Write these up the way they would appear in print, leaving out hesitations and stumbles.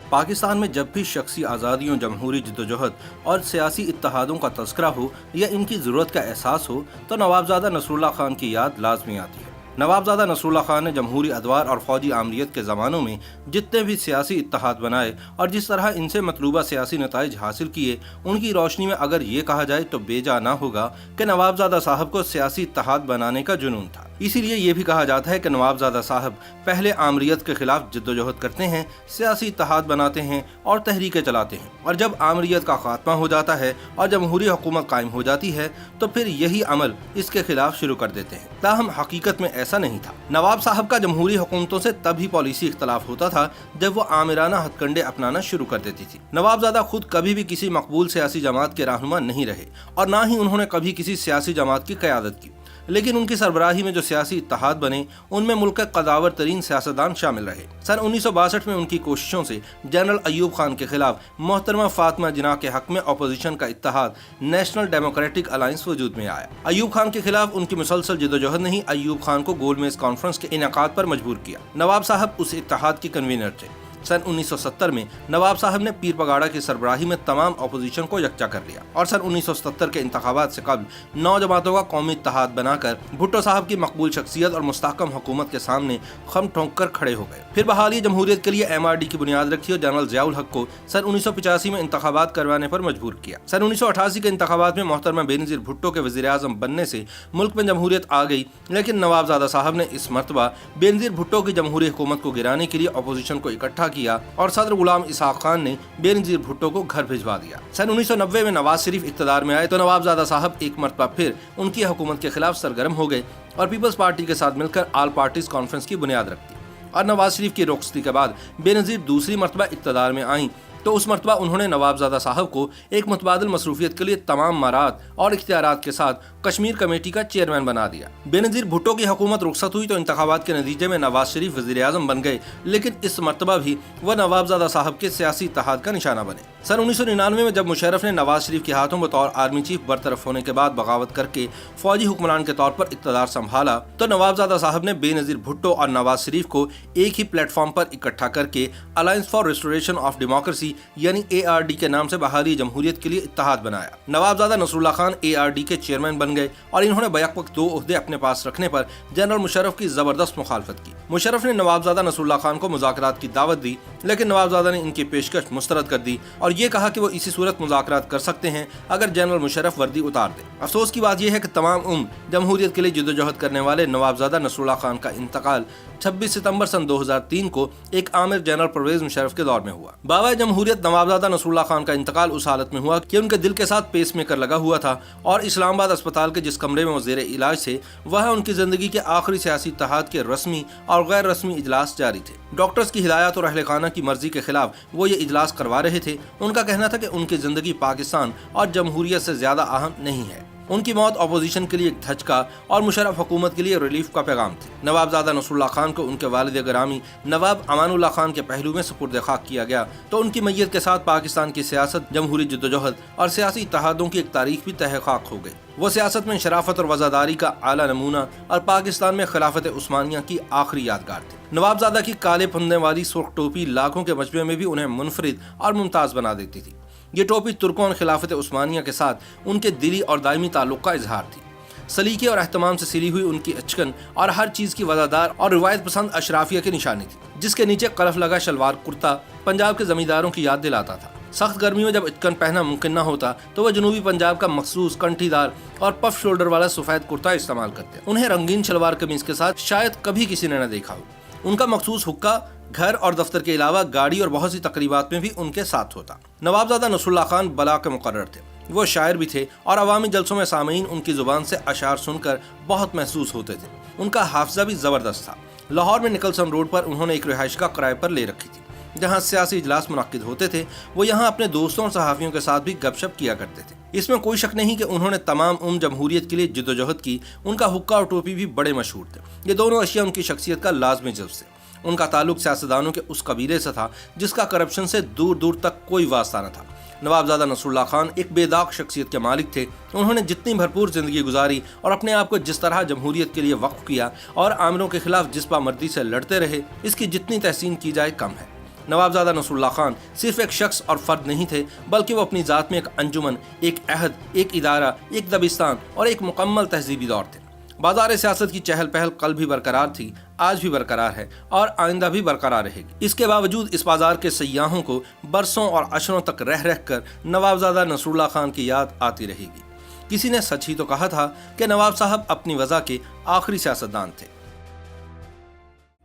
पाकिस्तान में जब भी शख्सी आज़ादियों, जमहूरी जद्दोजहद और सियासी इत्तेहादों का तज़किरा हो या इनकी ज़रूरत का एहसास हो तो नवाबज़ादा नसरुल्लाह खान की याद लाजमी आती है। नवाबज़ादा नसरुल्लाह खान ने जमहूरी अदवार और फौजी आमरीत के ज़मानों में जितने भी सियासी इत्तेहाद बनाए और जिस तरह इनसे मतलूबा सियासी नताइज हासिल किए, उनकी रोशनी में अगर ये कहा जाए तो बेजा ना होगा कि नवाबज़ादा साहब को सियासी इत्तेहाद बनाने का जुनून था। इसीलिए ये भी कहा जाता है कि नवाबज़ादा साहब पहले आमरीत के खिलाफ जद्दोजहद करते हैं, सियासी इत्तेहाद बनाते हैं और तहरीकें चलाते हैं, और जब आमरीत का खात्मा हो जाता है और जमहूरी हुकूमत कायम हो जाती है तो फिर यही अमल इसके खिलाफ शुरू कर देते हैं। ताहम हकीकत में ऐसा नहीं था। नवाब साहब का जमहूरी हुकूमतों से तभी पॉलिसी इख्तलाफ होता था जब वो आमिराना हथकंडे अपनाना शुरू कर देती थी। नवाबज़ादा खुद कभी भी किसी मकबूल सियासी जमात के रहनुमा नहीं रहे और ना ही उन्होंने कभी किसी सियासी जमात की क़यादत की, लेकिन उनकी सरबराही में जो सियासी इत्तेहाद बने उनमें मुल्क के कदावर तरीन सियासतदान शामिल रहे। सन 1962 में उनकी कोशिशों से जनरल अयूब खान के खिलाफ मोहतरमा फातिमा जिन्ना के हक में अपोजिशन का इत्तेहाद नेशनल डेमोक्रेटिक अलायंस वजूद में आया। अयूब खान के खिलाफ उनकी मुसलसल जद्दोजहद ने ही अयूब खान को गोलमेज कॉन्फ्रेंस के इनेकाद पर मजबूर किया। नवाब साहब उस इत्तेहाद के कन्वीनर थे। सन 1970 में नवाब साहब ने पीर पगाड़ा की सरबराही में तमाम अपोजिशन को यकजा कर लिया और सन 1970 के इंतखाबात से कबल 9 जमातों का कौमी इत्तेहाद बनाकर भुट्टो साहब की मकबूल शख्सियत और मुस्तहकम हुकूमत के सामने खम ठोंक कर खड़े हो गए। फिर बहाली जमहूरियत के लिए MRD की बुनियाद रखी और जनरल ज़ियाउल हक को सन 1985 में इंतखाबात करवाने पर मजबूर किया। सन 1988 के इंतखाबात में मोहतरमा बेनज़ीर भुट्टो के वज़ीर आज़म बनने से मुल्क में जमहूरियत आ गई, लेकिन नवाबज़ादा साहब ने इस मरतबा बेनज़ीर भुट्टो की जमहूरी हुकूमत को गिराने के लिए अपोजिशन को इकट्ठा किया और सदर गुलाम इसहाक खान ने बेनज़ीर भुट्टो को घर भिजवा दिया। सन 1990 में नवाज शरीफ इक़्तिदार में आए तो नवाबज़ादा साहब एक मरतबा फिर उनकी हुकूमत के खिलाफ सरगर्म हो गए और पीपल्स पार्टी के साथ मिलकर ऑल पार्टीज कॉन्फ्रेंस की बुनियाद रख दी। और नवाज शरीफ की रुखसती के बाद बेनज़ीर दूसरी मरतबा इक़्तिदार में आई तो उस मरतबा उन्होंने नवाबज़ादा साहब को एक मुतबादिल मसरूफियत के लिए तमाम मराद और इख्तियारात के साथ कश्मीर कमेटी का चेयरमैन बना दिया। बेनज़ीर भुट्टो की हुकूमत रुखसत हुई तो इंतखाबात के नतीजे में नवाज शरीफ वज़ीर आज़म बन गए, लेकिन इस मरतबा भी वह नवाबज़ादा साहब के सियासी इत्तेहाद का निशाना बने। सन 1999 में जब मुशर्रफ ने नवाज शरीफ के हाथों बतौर आर्मी चीफ बरतरफ होने के बाद बगावत करके फौजी हुक्मरान के तौर पर इक़्तिदार संभाला तो नवाबज़ादा साहब ने बेनज़ीर भुट्टो और नवाज शरीफ को एक ही प्लेटफॉर्म पर इकट्ठा करके alliance for restoration of democracy यानी ARD के नाम से बहाली जमहूरियत के लिए इत्तेहाद बनाया। नवाबज़ादा नसरुल्लाह खान ARD के चेयरमैन बन गए और इन्होंने बैक वक्त 2 ओहदे अपने पास रखने पर जनरल मुशर्रफ की जबरदस्त मुखालफत की। मुशर्रफ ने नवाबज़ादा नसरुल्लाह खान को मुज़ाकरात की दावत दी, लेकिन नवाबज़ादा ने इनकी पेशकश मुस्तरद कर दी और ये कहा कि वो इसी सूरत मुज़ाकरात कर सकते हैं अगर जनरल मुशर्रफ वर्दी उतार दे। अफसोस की बात यह है कि तमाम उम्र जमहूरियत के लिए जद्दोजहद करने वाले नवाबज़ादा नसरुल्लाह खान का इंतकाल 26 सितंबर सन 2003 को एक आमिर जनरल परवेज मुशर्रफ के दौर में हुआ। बाबा जमहूरियत नवाबज़ादा नसरुल्लाह खान का इंतकाल उस हालत में हुआ कि उनके दिल के साथ पेस मेकर लगा हुआ था और इस्लामाबाद अस्पताल के जिस कमरे में वो ज़ेरे इलाज थे वह उनकी ज़िंदगी के आखिरी सियासी इत्तेहाद के रस्मी और गैर रस्मी इजलास जारी थे। डॉक्टर्स की हिदायत और अहले खाना की मर्जी के खिलाफ वो ये इजलास करवा रहे थे। उनका कहना था कि उनकी ज़िंदगी पाकिस्तान और जमहूरियत से ज़्यादा अहम नहीं है। उनकी मौत अपोजिशन के लिए एक धचका और मुशर्रफ हुकूमत के लिए रिलीफ का पैगाम थी। नवाबज़ादा नसरुल्लाह खान को उनके वालिद गिरामी नवाब अमानुल्लाह खान के पहलू में सुपुर्द खाक किया गया तो उनकी मैयत के साथ पाकिस्तान की सियासत, जमहूरी जद्दोजहद और सियासी इत्तेहादों की एक तारीख भी तहक़ाक़ हो गई। वो सियासत में शराफत और वज़ादारी का आला नमूना और पाकिस्तान में खिलाफत उस्मानिया की आखिरी यादगार थे। नवाबज़ादा की काले फंदे वाली सुर्ख टोपी लाखों के मजमे में भी उन्हें मुनफरिद और मुमताज़ बना देती थी। ये टोपी तुर्कों और खिलाफत उस्मानिया के साथ उनके दिली और दायमी ताल्लुक़ का इजहार थी। सलीके और एहतमाम से सिली हुई उनकी अचकन और हर चीज़ की वज़ादार और रिवायत पसंद अशराफिया की निशानी थी, जिसके नीचे कलफ लगा शलवार कुर्ता पंजाब के ज़मींदारों की याद दिलाता था। सख्त गर्मी में जब अचकन पहनना मुमकिन न होता तो वह जनूबी पंजाब का मखसूस कंठीदार और पफ शोल्डर वाला सफ़ेद कुर्ता इस्तेमाल करते। उन्हें रंगीन शलवार कमीज के साथ शायद कभी किसी ने न देखा हो। उनका मखसूस हुक्का घर और दफ्तर के अलावा गाड़ी और बहुत सी तकरीबात में भी उनके साथ होता। नवाबज़ादा नसरुल्लाह खान बला के मुकर्रर थे। वो शायर भी थे और अवामी जलसों में सामीन उनकी ज़ुबान से अशार सुनकर बहुत महसूस होते थे। उनका हाफजा भी ज़बरदस्त था। लाहौर में निकलसन रोड पर उन्होंने एक रिहाइश का किराए पर ले रखी थी जहाँ सियासी इजलास मुनक्किद होते थे। वो यहाँ अपने दोस्तों और सहाफ़ियों के साथ भी गपशप किया करते थे। इसमें कोई शक नहीं कि उन्होंने तमाम उम्र जमहूरियत के लिए जद्दोजहद की। उनका हुक्का और टोपी भी बड़े मशहूर थे। ये दोनों अशिया उनकी शख्सियत का लाजमी जुज़ थे। उनका ताल्लुक सियासतदानों के उस कबीले से था जिसका करप्शन से दूर दूर तक कोई वास्ता न था। नवाबज़ादा नसरुल्लाह खान एक बेदाग शख्सियत के मालिक थे। उन्होंने जितनी भरपूर ज़िंदगी गुजारी और अपने आप को जिस तरह जमहूरियत के लिए वक्फ किया और आमिरों के खिलाफ जिस पामर्दी से लड़ते रहे, इसकी जितनी तहसीन की जाए कम है। नवाबजादा नसरुल्लाह खान सिर्फ एक शख्स और फर्द नहीं थे, बल्कि वो अपनी ज़ात में एक अंजुमन, एक अहद, एक इदारा, एक दबिस्तान और एक मुकम्मल तहजीबी दौर थे। बाजार सियासत की चहल पहल कल भी बरकरार थी, आज भी बरकरार है और आइंदा भी बरकरार रहेगी। इसके बावजूद इस बाजार के सयाहों को बरसों और अशरों तक रह कर नवाबजादा नसरुल्लाह खान की याद आती रहेगी। किसी ने सच ही तो कहा था कि नवाब साहब अपनी वजह के आखिरी सियासतदान थे।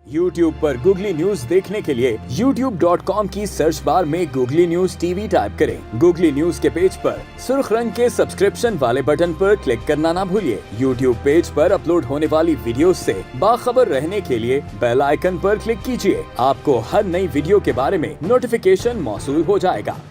YouTube पर गूगली न्यूज देखने के लिए youtube.com की सर्च बार में गूगली न्यूज टीवी टाइप करें। गूगली न्यूज के पेज पर सुर्ख रंग के सब्सक्रिप्शन वाले बटन पर क्लिक करना ना भूलिए। YouTube पेज पर अपलोड होने वाली वीडियो से बाखबर रहने के लिए बेल आइकन पर क्लिक कीजिए। आपको हर नई वीडियो के बारे में नोटिफिकेशन मौसूल हो जाएगा।